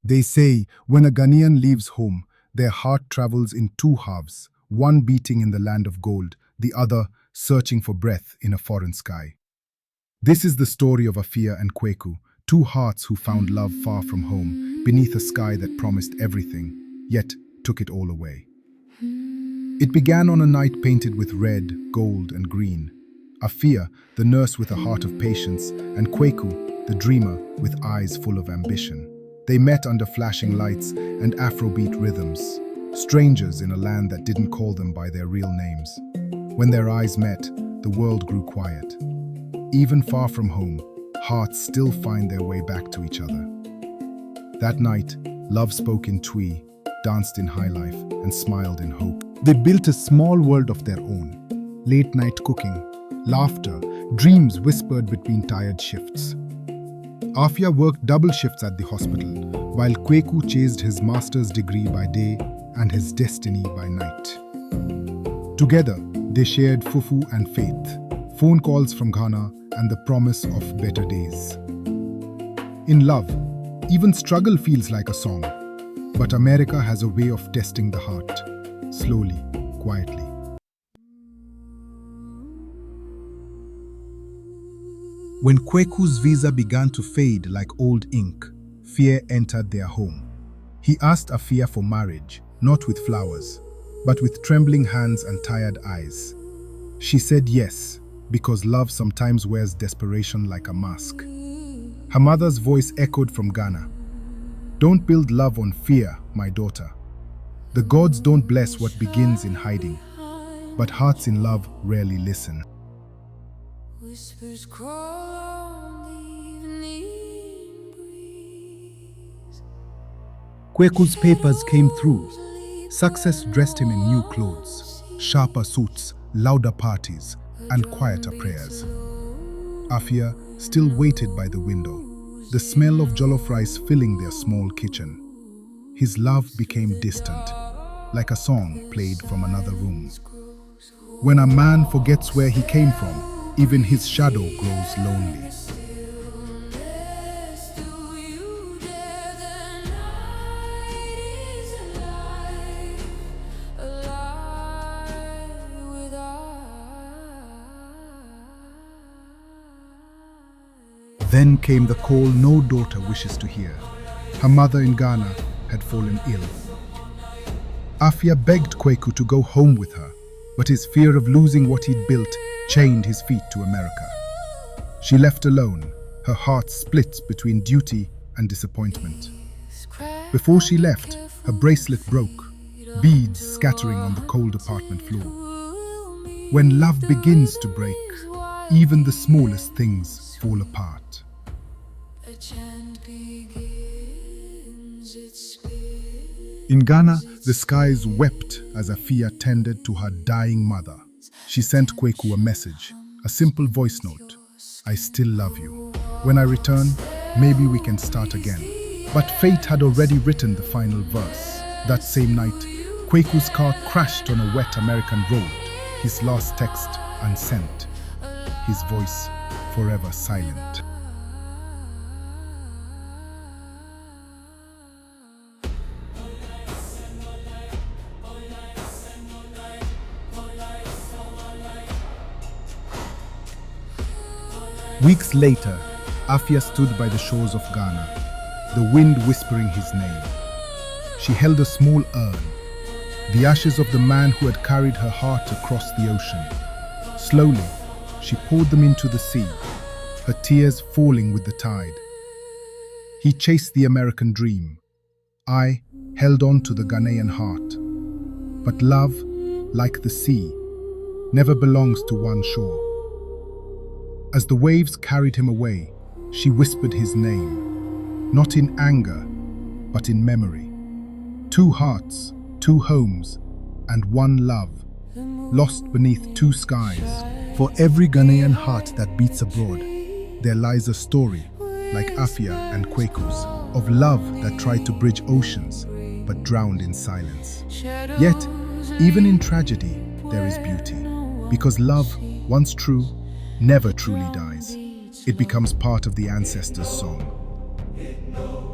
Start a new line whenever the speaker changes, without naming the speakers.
They say when a Ghanaian leaves home, their heart travels in two halves, one beating in the land of gold, the other searching for breath in a foreign sky. This is the story of Afia and Kweku, two hearts who found love far from home, beneath a sky that promised everything, yet took it all away. It began on a night painted with red, gold, and green. Afia, the nurse with a heart of patience, and Kweku, the dreamer with eyes full of ambition. They met under flashing lights and Afrobeat rhythms, strangers in a land that didn't call them by their real names. When their eyes met, the world grew quiet. Even far from home, hearts still find their way back to each other. That night, love spoke in Twi, danced in high life, and smiled in hope. They built a small world of their own. Late night cooking, laughter, dreams whispered between tired shifts. Afia worked double shifts at the hospital, while Kweku chased his master's degree by day and his destiny by night. Together, they shared fufu and faith, phone calls from Ghana, and the promise of better days. In love, even struggle feels like a song, but America has a way of testing the heart, slowly, quietly. When Kweku's visa began to fade like old ink, fear entered their home. He asked Afia for marriage, not with flowers, but with trembling hands and tired eyes. She said yes, because love sometimes wears desperation like a mask. Her mother's voice echoed from Ghana. Don't build love on fear, my daughter. The gods don't bless what begins in hiding, but hearts in love rarely listen.
Whispers crawl on the evening breeze.
Kweku's papers came through. Success dressed him in new clothes, sharper suits, louder parties, and quieter prayers. Afia still waited by the window, the smell of jollof rice filling their small kitchen. His love became distant, like a song played from another room. When a man forgets where he came from, even his shadow grows lonely. Then came the call no daughter wishes to hear. Her mother in Ghana had fallen ill. Afia begged Kweku to go home with her, but his fear of losing what he'd built chained his feet to America. She left alone, her heart split between duty and disappointment. Before she left, her bracelet broke, beads scattering on the cold apartment floor. When love begins to break, even the smallest things fall apart. In Ghana, the skies wept as Afia tended to her dying mother. She sent Kweku a message, a simple voice note. I still love you. When I return, maybe we can start again. But fate had already written the final verse. That same night, Kweku's car crashed on a wet American road, his last text unsent, his voice forever silent. Weeks later, Afia stood by the shores of Ghana, the wind whispering his name. She held a small urn, the ashes of the man who had carried her heart across the ocean. Slowly, she poured them into the sea, her tears falling with the tide. He chased the American dream. I held on to the Ghanaian heart. But love, like the sea, never belongs to one shore. As the waves carried him away, she whispered his name, not in anger, but in memory. Two hearts, two homes, and one love, lost beneath two skies. For every Ghanaian heart that beats abroad, there lies a story, like Afia and Kweku's, of love that tried to bridge oceans, but drowned in silence. Yet, even in tragedy, there is beauty, because love, once true, never truly dies. It becomes part of the ancestors' song.